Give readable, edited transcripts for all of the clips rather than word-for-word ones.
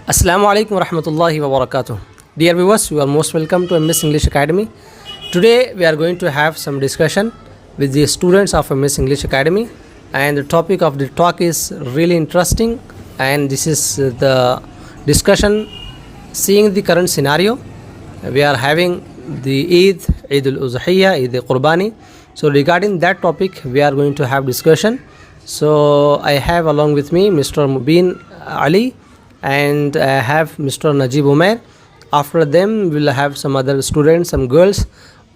Assalamu alaikum warahmatullahi wabarakatuh. Dear viewers, you are most welcome to MS English Academy. Today we are going to have some discussion with the students of MS English Academy, and the topic of the talk is really interesting, and this is the discussion seeing the current scenario. We are having the Eid al-Uzhiyya, Eid al-Qurbani. So regarding that topic we are going to have discussion. So I have along with me Mr. Mubin Ali and I have Mr. Najib Umair. After them we will have some other students, some girls.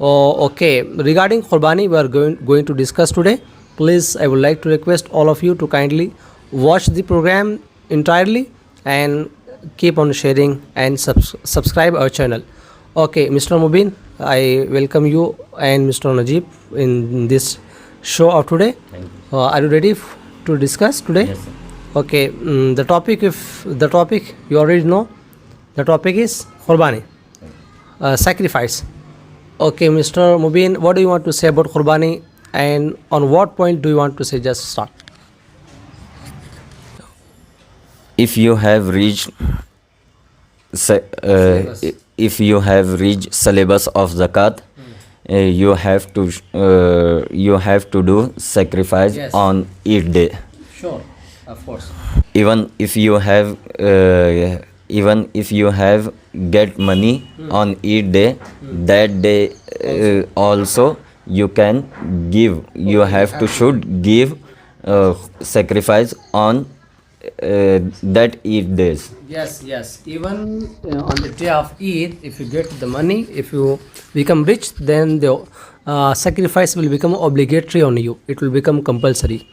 Okay, regarding Qurbani we are going to discuss today. Please, I would like to request all of you to kindly watch the program entirely and keep on sharing and subscribe our channel. Okay, Mr. Mubin, I welcome you and Mr. Najib in this show of today. Thank you. Are you ready to discuss today? Yes, sir. Okay, the topic you already know. The topic is Qurbani, sacrifice. Okay, Mr. Mubin, what do you want to say about Qurbani and on what point do you want to say? Just start. If you have reached if you have reached syllabus of zakat, you have to do sacrifice Yes. on Eid day. Sure, of course. Even if you have get money on Eid day, that day also you can give. You have to should give sacrifice on that Eid days. Yes. Even on the day of Eid, if you get the money, if you become rich, then the sacrifice will become obligatory on you. It will become compulsory.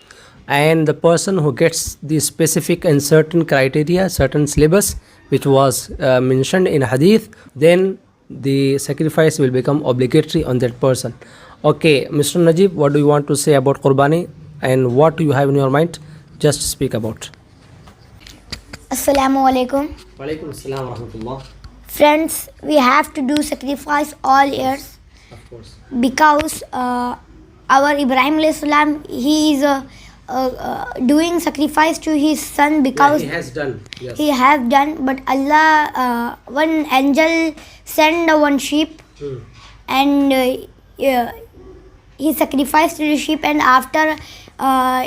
And the person who gets the specific and certain criteria, certain syllabus, which was mentioned in Hadith, then the sacrifice will become obligatory on that person. Okay, Mr. Najib, what do you want to say about Qurbani and what do you have in your mind? Just speak about. Assalamu alaikum. Walaikum assalam wa rahmatullah. Friends, we have to do sacrifice all years Of course. because our Ibrahim alayhi salam, he is doing sacrifice to his son because he has done. Yes. he have done. But Allah, one angel sent one sheep and he sacrificed the sheep, and after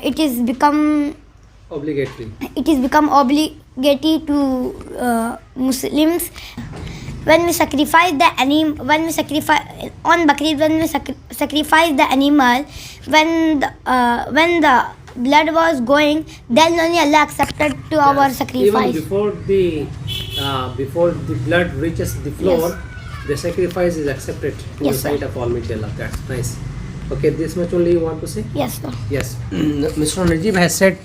it is become Obligatory. obligatory to Muslims. When we sacrifice the animal, on Bakrid, when we sacrifice the animal, when the blood was going, then only Allah accepted to our sacrifice. Even before the blood reaches the floor, the sacrifice is accepted to Yes, the sight sir. of Almighty Allah. That's nice. Okay, this much only you want to say? Yes, sir. Yes. Mr. Najib has said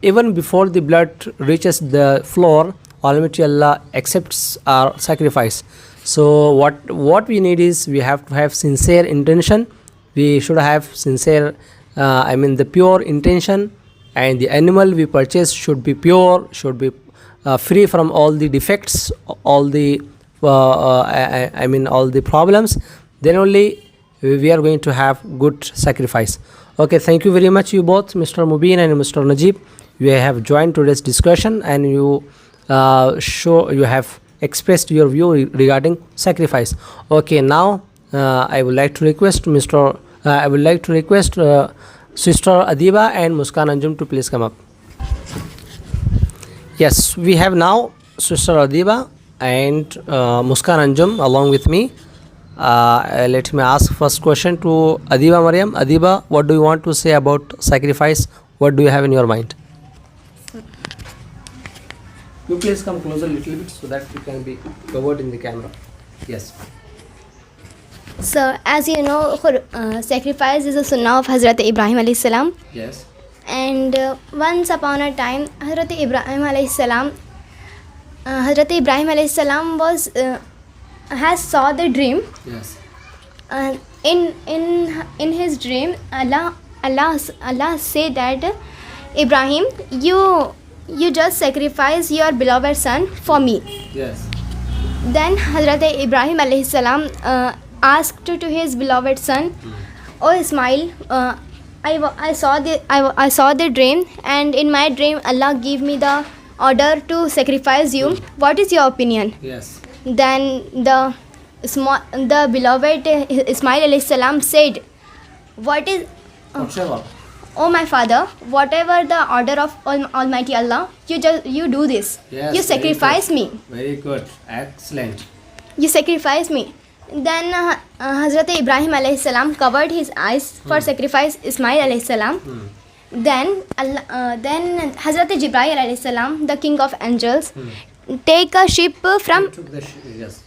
even before the blood reaches the floor, Almighty Allah accepts our sacrifice. So what we need is we have to have sincere intention. We should have sincere, the pure intention, and the animal we purchase should be pure, should be free from all the defects, all the all the problems. Then only we are going to have good sacrifice. Okay, thank you very much, you both, Mr. Mubin and Mr. Najib. You have joined today's discussion and you you have expressed your view regarding sacrifice. Okay, now I would like to request Sister Adiba and Muskan Anjum to please come up. Yes, we have now Sister Adiba and Muskan Anjum along with me. Let me ask first question to Adiba Mariam. Adiba, what do you want to say about sacrifice? What do you have in your mind? You please come closer a little bit so that you can be covered in the camera. Yes. So, as you know, sacrifice is a sunnah of Hazrat Ibrahim alayhi salam. Yes. And once upon a time, Hazrat Ibrahim alayhi salam was has saw the dream. Yes. In his dream, Allah said that Ibrahim, you just sacrifice your beloved son for me. Yes. Then Hazrat Ibrahim alayhi salam asked to his beloved son, "O Ismail, I saw the dream, and in my dream Allah gave me the order to sacrifice you. What is your opinion? Yes. Then the beloved Ismail alayhi salam said, what is Whatever. oh my father, whatever the order of Almighty Allah, you do this. Yes, You very sacrifice good. me. Very good. Excellent. You sacrifice me. Then Hazrat Ibrahim alayhi salam covered his eyes for sacrifice Ismail alayhi salam. Then then Hazrat Jibreel alayhi salam, the king of angels, take a sheep from Took the yes.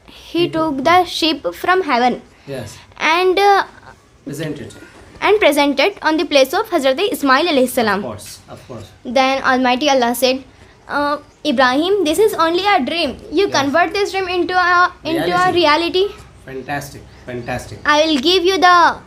he took the sheep from heaven Yes. and Present it. presented on the place of Hazrat Ismail alayhi salam. Of course. Then Almighty Allah said, Ibrahim, this is only a dream. You convert this dream into a reality. Fantastic. Fantastic. I will give you the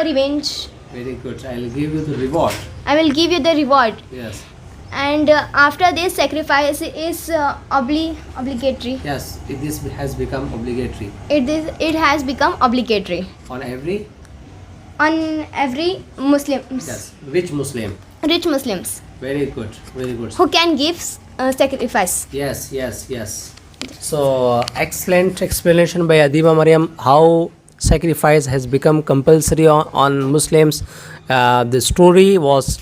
revenge. Very good. I'll give you the reward. I will give you the reward. Yes. And after this, sacrifice is obligatory. Yes. This has become obligatory It has become obligatory on every on every Muslim, yes rich Muslim. rich Muslims Very good. Very good. who can give sacrifice. Yes. So excellent explanation by Adiba Mariam how sacrifice has become compulsory on Muslims. The story was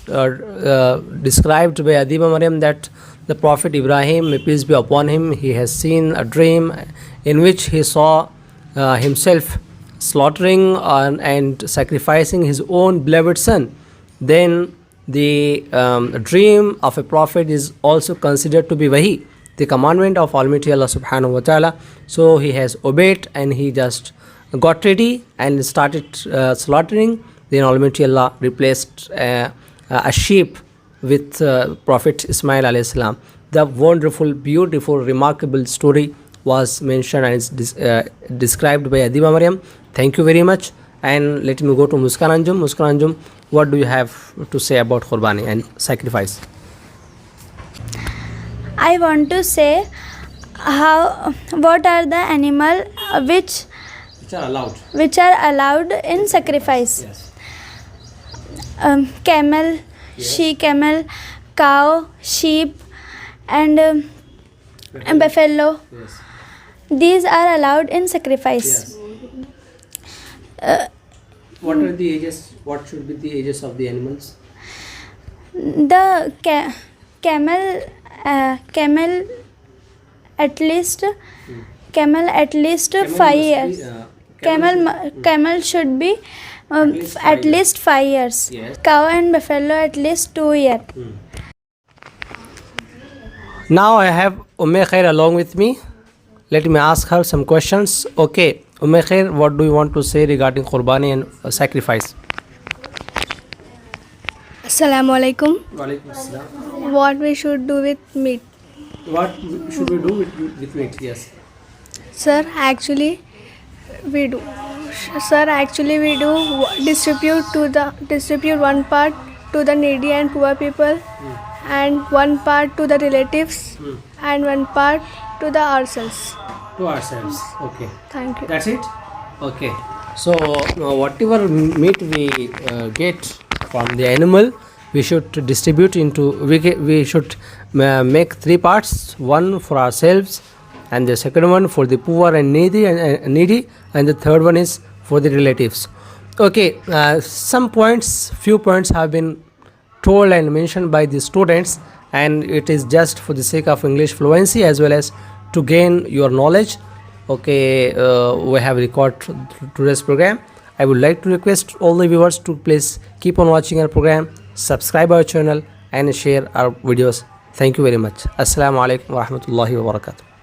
described by Adiba Mariam that the Prophet Ibrahim, may peace be upon him, he has seen a dream in which he saw himself slaughtering and sacrificing his own beloved son. Then the dream of a prophet is also considered to be wahi, the commandment of Almighty Allah subhanahu wa ta'ala. So he has obeyed and he just got ready and started slaughtering. Then Almighty Allah replaced a sheep with Prophet Ismail alayhi salam. The wonderful, beautiful, remarkable story was mentioned and is described by Adiba Mariam. Thank you very much. And let me go to Muskan Anjum. Muskan Anjum, what do you have to say about Qurbani and sacrifice? I want to say what are the animal which are allowed. in sacrifice. Yes. Camel, she-camel, cow, sheep, and buffalo. Yes. These are allowed in sacrifice. Yes. What are the ages? What should be the ages of the animals? The camel at least 5 years. Camel should be at least 5 years. Yes. Cow and buffalo at least 2 years. Now I have Khair along with me. Let me ask her some questions. Okay, Khair, what do you want to say regarding Qurbani and sacrifice? Assalamu alaikum. Walaikum assalam. What we should do with meat? What should we do with meat? Yes. Sir, actually we do distribute one part to the needy and poor people, and one part to the relatives, and one part to the ourselves. To ourselves. Okay. Thank you. That's it? Okay. So, whatever meat we get from the animal, we should distribute into, we should make 3 parts, one for ourselves, and the second one for the poor and needy, and the third one is for the relatives. Okay, few points have been told and mentioned by the students, and it is just for the sake of English fluency as well as to gain your knowledge. Okay, we have recorded today's program. I would like to request all the viewers to please keep on watching our program, subscribe our channel and share our videos. Thank you very much. Assalamu alaikum wa rahmatullahi wa barakatuh.